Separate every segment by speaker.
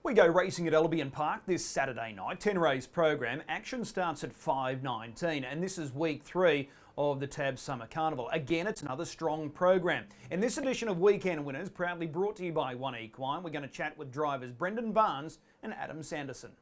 Speaker 1: We go racing at Albion Park this Saturday night. 10-race program. Action starts at 5:19 and this is week 3 of the TAB Summer Carnival. Again, it's another strong program. In this edition of Weekend Winners, proudly brought to you by 1Equine, we're going to chat with drivers Brendan Barnes and Adam Sanderson.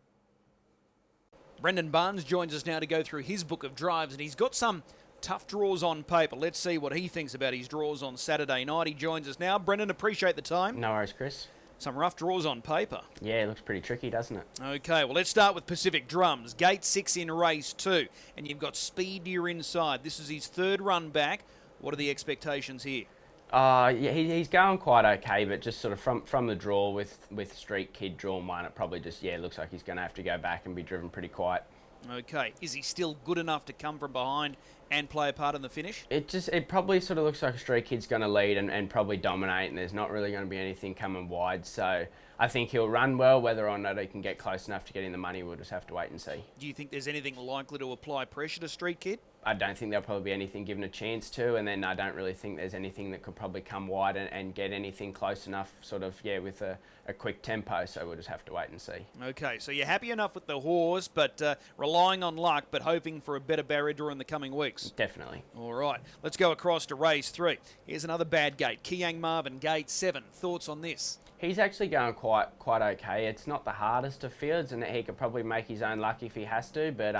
Speaker 1: Brendan Barnes joins us now to go through his book of drives, and he's got some tough draws on paper. Let's see what he thinks about his draws on Saturday night. He joins us now. Brendan, appreciate the time.
Speaker 2: No worries, Chris.
Speaker 1: Some rough draws on paper.
Speaker 2: Yeah, it looks pretty tricky, doesn't it?
Speaker 1: Okay, well, let's start with Pacific Drums. Gate 6 in race 2, and you've got Speed Deer inside. This is his third run back. What are the expectations here?
Speaker 2: Yeah, he's going quite okay, but just sort of from the draw with Street Kid drawn one, it probably just, looks like he's going to have to go back and be driven pretty quiet.
Speaker 1: Okay, is he still good enough to come from behind and play a part in the finish?
Speaker 2: It probably sort of looks like a Street Kid's going to lead and probably dominate, and there's not really going to be anything coming wide. So I think he'll run well. Whether or not he can get close enough to get in the money, we'll just have to wait and see.
Speaker 1: Do you think there's anything likely to apply pressure to Street Kid?
Speaker 2: I don't think there'll probably be anything given a chance to, and then I don't really think there's anything that could probably come wide and get anything close enough, sort of, with a quick tempo, so we'll just have to wait and see.
Speaker 1: Okay, so you're happy enough with the horse, but relying on luck, but hoping for a better barrier draw in the coming weeks?
Speaker 2: Definitely.
Speaker 1: All right, let's go across to race 3. Here's another bad gate, Kiang Marvin, gate 7. Thoughts on this?
Speaker 2: He's actually going quite okay. It's not the hardest of fields, and he could probably make his own luck if he has to, but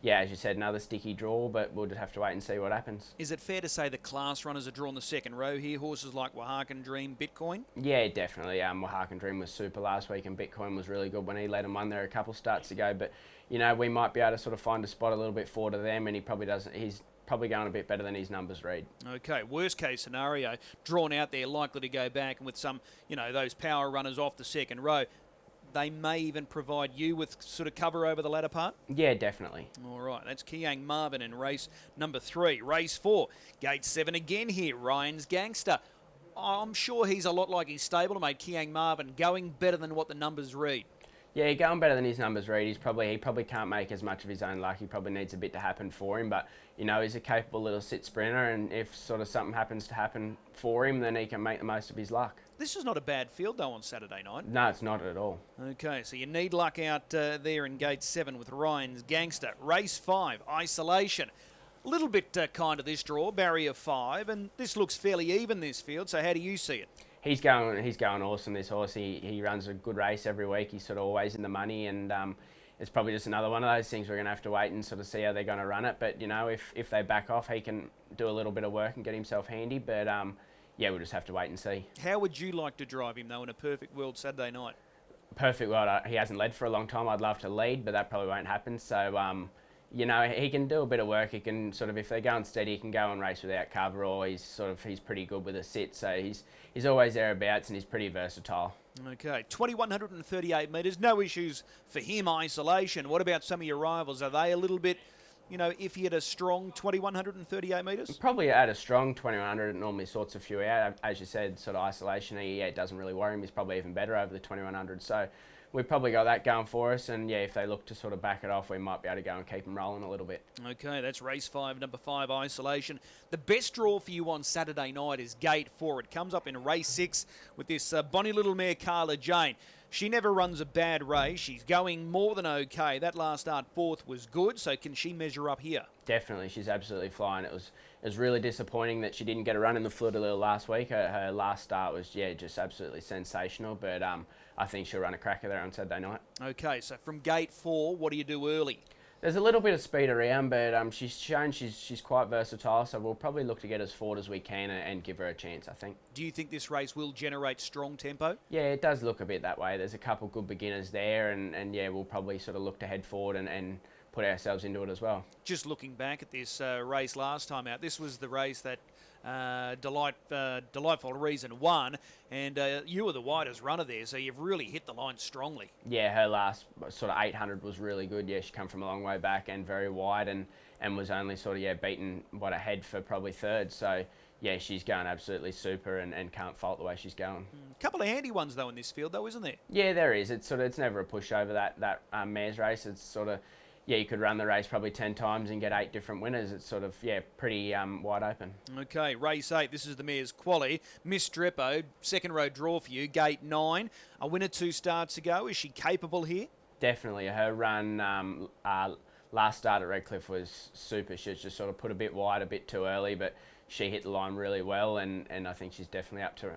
Speaker 2: yeah, as you said, another sticky draw, but we'll just have to wait and see what happens.
Speaker 1: Is it fair to say the class runners are drawn the second row here? Horses like Wahakan Dream, Bitcoin?
Speaker 2: Yeah, definitely. Wahakan Dream was super last week, and Bitcoin was really good when he led and won there a couple starts ago. But, we might be able to sort of find a spot a little bit forward of them, and he probably doesn't. He's probably going a bit better than his numbers read.
Speaker 1: Okay, worst case scenario, drawn out there, likely to go back, and with some, those power runners off the second row, they may even provide you with sort of cover over the latter part?
Speaker 2: Yeah, definitely.
Speaker 1: All right, that's Kiang Marvin in race number 3. Race 4, gate 7 again here, Ryan's Gangster. I'm sure he's a lot like his stablemate, Kiang Marvin, going better than what the numbers read.
Speaker 2: Yeah, going better than his numbers read. He probably can't make as much of his own luck. He probably needs a bit to happen for him, but he's a capable little sit sprinter, and if sort of something happens to happen for him, then he can make the most of his luck. This
Speaker 1: is not a bad field though on Saturday night.
Speaker 2: No, it's not at all.
Speaker 1: Okay, so you need luck out there in gate 7 with Ryan's Gangster. Race 5, Isolation. A little bit kind of this draw, barrier 5, and this looks fairly even, this field, so how do you see it?
Speaker 2: He's going awesome, this horse. He runs a good race every week. He's sort of always in the money, and it's probably just another one of those things we're going to have to wait and sort of see how they're going to run it. But, if they back off, he can do a little bit of work and get himself handy. But, yeah, we'll just have to wait and see.
Speaker 1: How would you like to drive him, though, in a perfect world Saturday night?
Speaker 2: Perfect world. He hasn't led for a long time. I'd love to lead, but that probably won't happen. So, he can do a bit of work. He can sort of, if they're going steady, he can go and race without cover, or he's pretty good with a sit. So he's always thereabouts, and he's pretty versatile. Okay,
Speaker 1: 2,138 metres, no issues for him. Isolation. What about some of your rivals? Are they a little bit, if he had a strong 2,138 metres?
Speaker 2: Probably at a strong 2,100, it normally sorts a few out. As you said, sort of Isolation, it doesn't really worry him. He's probably even better over the 2,100. So we've probably got that going for us, and if they look to sort of back it off, we might be able to go and keep them rolling a little bit.
Speaker 1: Okay, that's race 5, number 5, Isolation. The best draw for you on Saturday night is gate 4. It comes up in race 6 with this bonny little mare, Carla Jane. She never runs a bad race. She's going more than okay. That last start, 4th, was good, so can she measure up here?
Speaker 2: Definitely, she's absolutely flying. It was really disappointing that she didn't get a run in the Fleur de Lille last week. Her last start was, just absolutely sensational, but I think she'll run a cracker there on Saturday night.
Speaker 1: Okay, so from gate 4, what do you do early?
Speaker 2: There's a little bit of speed around, but she's shown she's quite versatile, so we'll probably look to get as forward as we can and give her a chance, I think.
Speaker 1: Do you think this race will generate strong tempo?
Speaker 2: Yeah, it does look a bit that way. There's a couple good beginners there, and we'll probably sort of look to head forward and put ourselves into it as well.
Speaker 1: Just looking back at this race last time out, this was the race that Delightful Reason won, and you were the widest runner there, so you've really hit the line strongly.
Speaker 2: Yeah, her last sort of 800 was really good. Yeah, she come from a long way back and very wide, and was only sort of beaten ahead for probably 3rd. So yeah, she's going absolutely super and can't fault the way she's going.
Speaker 1: Couple of handy ones though in this field though, isn't there?
Speaker 2: Yeah, there is. It's never a pushover that mares race. It's sort of yeah, you could run the race probably 10 times and get 8 different winners. It's sort of, yeah, pretty wide open.
Speaker 1: Okay, race 8. This is the mare's quali. Miss Dreppo, second row draw for you. Gate 9. A winner 2 starts ago. Is she capable here?
Speaker 2: Definitely. Her run last start at Redcliffe was super. She was just sort of put a bit wide, a bit too early, but she hit the line really well, and I think she's definitely up to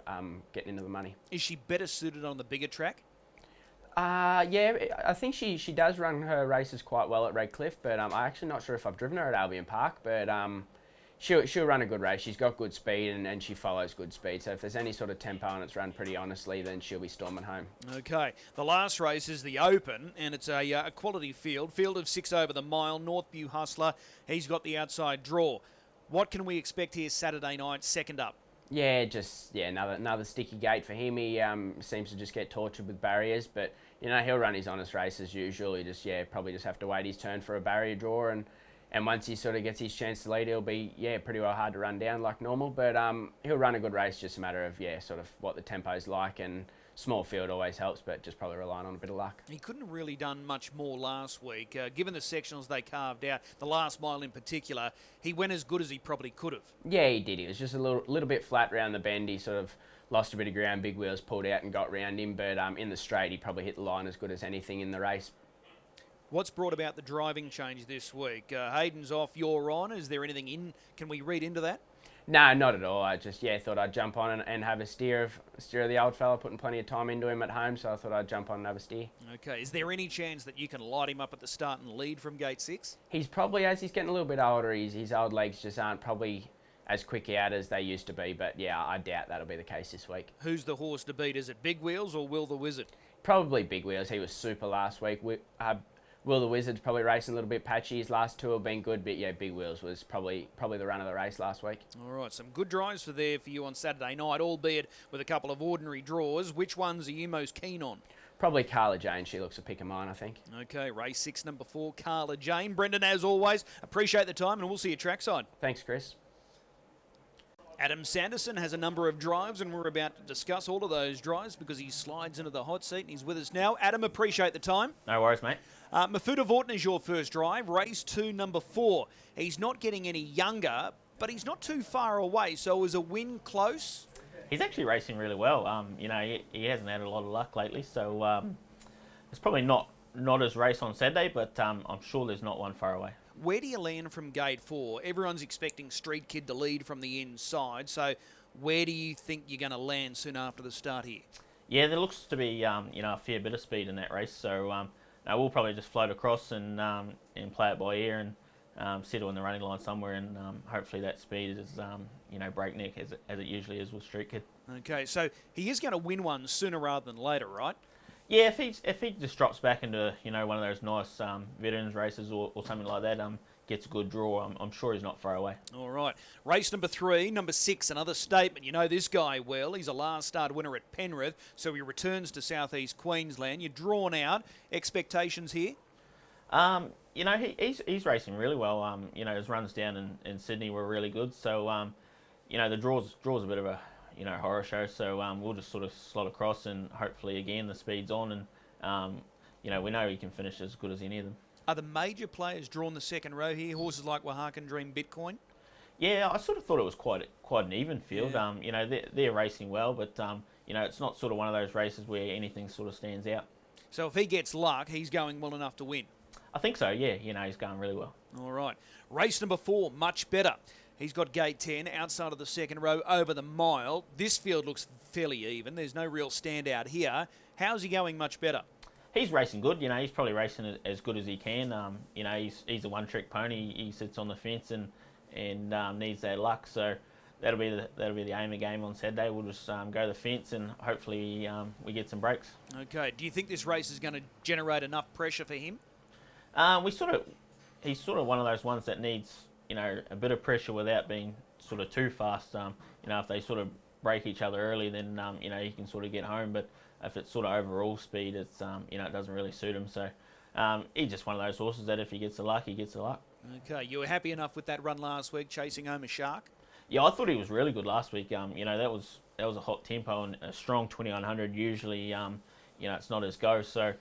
Speaker 2: getting into the money.
Speaker 1: Is she better suited on the bigger track?
Speaker 2: Yeah, I think she does run her races quite well at Redcliffe, but I'm actually not sure if I've driven her at Albion Park, but she'll run a good race. She's got good speed and she follows good speed, so if there's any sort of tempo and it's run pretty honestly, then she'll be storming home.
Speaker 1: Okay, the last race is the Open, and it's a quality field of 6 over the mile. Northview Hustler, he's got the outside draw. What can we expect here Saturday night, second up?
Speaker 2: Yeah, another sticky gate for him. He seems to just get tortured with barriers, but you know, he'll run his honest race as usual. He just probably just have to wait his turn for a barrier draw, and once he sort of gets his chance to lead, he'll be pretty well hard to run down like normal. But he'll run a good race, just a matter of sort of what the tempo's like, and small field always helps, but just probably relying on a bit of luck.
Speaker 1: He couldn't have really done much more last week. Given the sectionals they carved out, the last mile in particular, he went as good as he probably could have. Yeah,
Speaker 2: he did. He was just a little bit flat around the bend. He sort of lost a bit of ground. Big Wheels pulled out and got round him, but in the straight, he probably hit the line as good as anything in the race.
Speaker 1: What's brought about the driving change this week? Hayden's off, you're on. Is there anything in? Can we read into that?
Speaker 2: No, not at all. I just thought I'd jump on and have a steer of the old fella, putting plenty of time into him at home, so I thought I'd jump on and have a steer.
Speaker 1: Okay, is there any chance that you can light him up at the start and lead from gate 6?
Speaker 2: He's probably, as he's getting a little bit older, his old legs just aren't probably as quick out as they used to be, but yeah, I doubt that'll be the case this week.
Speaker 1: Who's the horse to beat? Is it Big Wheels or Will the Wizard?
Speaker 2: Probably Big Wheels. He was super last week. Will the Wizard's probably racing a little bit patchy. His last 2 have been good, but yeah, Big Wheels was probably the run of the race last week.
Speaker 1: All right, some good drives for you on Saturday night, albeit with a couple of ordinary draws. Which ones are you most keen on?
Speaker 2: Probably Carla Jane. She looks a pick of mine, I think.
Speaker 1: Okay, race 6, number 4, Carla Jane. Brendan, as always, appreciate the time, and we'll see you trackside.
Speaker 2: Thanks, Chris.
Speaker 1: Adam Sanderson has a number of drives, and we're about to discuss all of those drives because he slides into the hot seat and he's with us now. Adam, appreciate the time.
Speaker 3: No worries, mate.
Speaker 1: Mafuta Vorten is your first drive. Race 2, number 4. He's not getting any younger, but he's not too far away. So is a win close?
Speaker 3: He's actually racing really well. You know, he hasn't had a lot of luck lately, so it's probably not his race on Saturday, but I'm sure there's not one far away.
Speaker 1: Where do you land from gate 4? Everyone's expecting Street Kid to lead from the inside, so where do you think you're going to land soon after the start here?
Speaker 3: Yeah, there looks to be you know, a fair bit of speed in that race, so we'll probably just float across and play it by ear and settle in the running line somewhere, and hopefully that speed is you know, breakneck as it usually is with Street Kid.
Speaker 1: Okay, so he is going to win one sooner rather than later, right?
Speaker 3: Yeah, if he just drops back into, you know, one of those nice veterans races or something like that, gets a good draw, I'm sure he's not far away.
Speaker 1: All right. Race number 3, number 6, another statement. You know this guy well. He's a last start winner at Penrith, so he returns to southeast Queensland. You're drawn out. Expectations here?
Speaker 3: You know, he's racing really well. You know, his runs down in Sydney were really good, so you know, the draw's a bit of a, you know, horror show, so we'll just sort of slot across, and hopefully again the speed's on, and you know, we know he can finish as good as any of them.
Speaker 1: Are the major players drawn the second row here? Horses like Wahakan Dream, Bitcoin?
Speaker 3: Yeah, I sort of thought it was quite an even field.
Speaker 1: Yeah.
Speaker 3: You know, they're racing well, but you know, it's not sort of one of those races where anything sort of stands out.
Speaker 1: So if he gets luck, he's going well enough to win?
Speaker 3: I think so, yeah. You know, he's going really well.
Speaker 1: All right. Race number 4, much better. He's got gate 10 outside of the second row over the mile. This field looks fairly even. There's no real standout here. How's he going much better?
Speaker 3: He's racing good. You know, he's probably racing as good as he can. You know, he's a one-trick pony. He sits on the fence and needs that luck. So that'll be the aim of the game on Saturday. We'll just go the fence and hopefully we get some breaks.
Speaker 1: Okay. Do you think this race is going to generate enough pressure for him?
Speaker 3: He's sort of one of those ones that needs, you know, a bit of pressure without being sort of too fast. You know, if they sort of break each other early, then you know, he can sort of get home. But if it's sort of overall speed, it's you know, it doesn't really suit him. So he's just one of those horses that if he gets the luck, he gets the luck.
Speaker 1: Okay, you were happy enough with that run last week, chasing home a shark?
Speaker 3: Yeah, I thought he was really good last week. You know, that was a hot tempo and a strong 2100. Usually, you know, it's not his go. So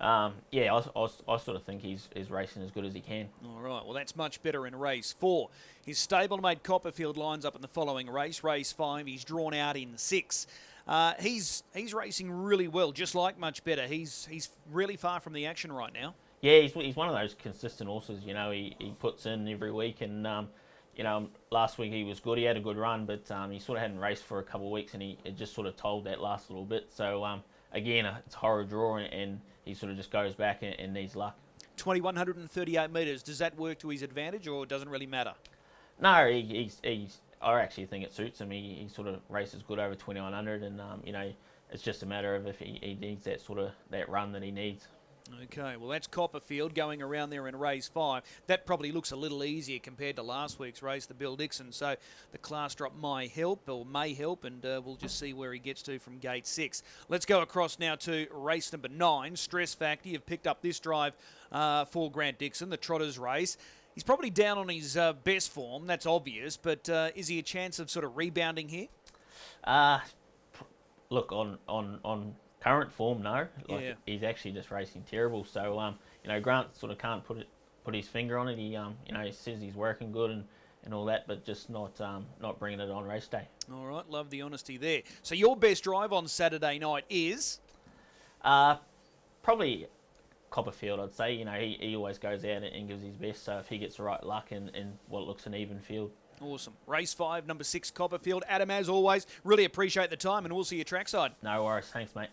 Speaker 3: Yeah, I sort of think he's racing as good as he can.
Speaker 1: All right, well, that's much better in race 4. His stablemate Copperfield lines up in the following race, race 5. He's drawn out in 6. He's racing really well, just like Much Better. He's really far from the action right now.
Speaker 3: Yeah, he's one of those consistent horses. You know, he puts in every week, and you know, last week he was good. He had a good run, but he sort of hadn't raced for a couple of weeks, and it just sort of told that last little bit. So again, it's a horror draw, and he sort of just goes back and needs luck.
Speaker 1: 2,138 metres. Does that work to his advantage, or doesn't really matter?
Speaker 3: No, I actually think it suits him. He sort of races good over 2,100, and you know, it's just a matter of if he needs that run that he needs.
Speaker 1: Okay, well, that's Copperfield going around there in race 5. That probably looks a little easier compared to last week's race, the Bill Dixon. So the class drop may help, and we'll just see where he gets to from gate 6. Let's go across now to race number 9, Stress Factor. You've picked up this drive for Grant Dixon, the Trotters race. He's probably down on his best form, that's obvious, but is he a chance of sort of rebounding here?
Speaker 3: Look, on current form, no.
Speaker 1: Yeah.
Speaker 3: He's actually just racing terrible. So you know, Grant sort of can't put his finger on it. He you know, he says he's working good and all that, but just not bringing it on race day.
Speaker 1: All right, love the honesty there. So your best drive on Saturday night is?
Speaker 3: Probably Copperfield, I'd say. You know, he always goes out and gives his best. So if he gets the right luck and what looks an even field.
Speaker 1: Awesome. Race 5, number 6, Copperfield. Adam, as always, really appreciate the time, and we'll see you trackside.
Speaker 3: No worries. Thanks, mate.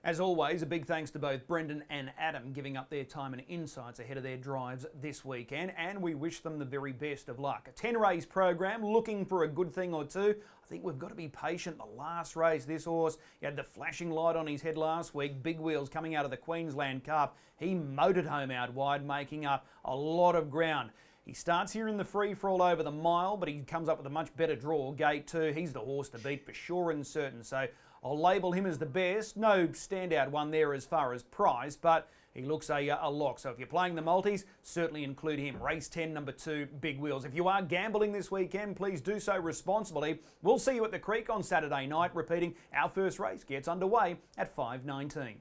Speaker 1: As always, a big thanks to both Brendan and Adam giving up their time and insights ahead of their drives this weekend, and we wish them the very best of luck. A 10-race program, looking for a good thing or two. I think we've got to be patient. The last race, this horse, he had the flashing light on his head last week, big wheels coming out of the Queensland Cup. He motored home out wide, making up a lot of ground. He starts here in the free-for-all over the mile, but he comes up with a much better draw, gate 2. He's the horse to beat for sure and certain, so I'll label him as the best. No standout one there as far as price, but he looks a lock. So if you're playing the multis, certainly include him. Race 10, number 2, Big Wheels. If you are gambling this weekend, please do so responsibly. We'll see you at the Creek on Saturday night, repeating our first race gets underway at 5:19.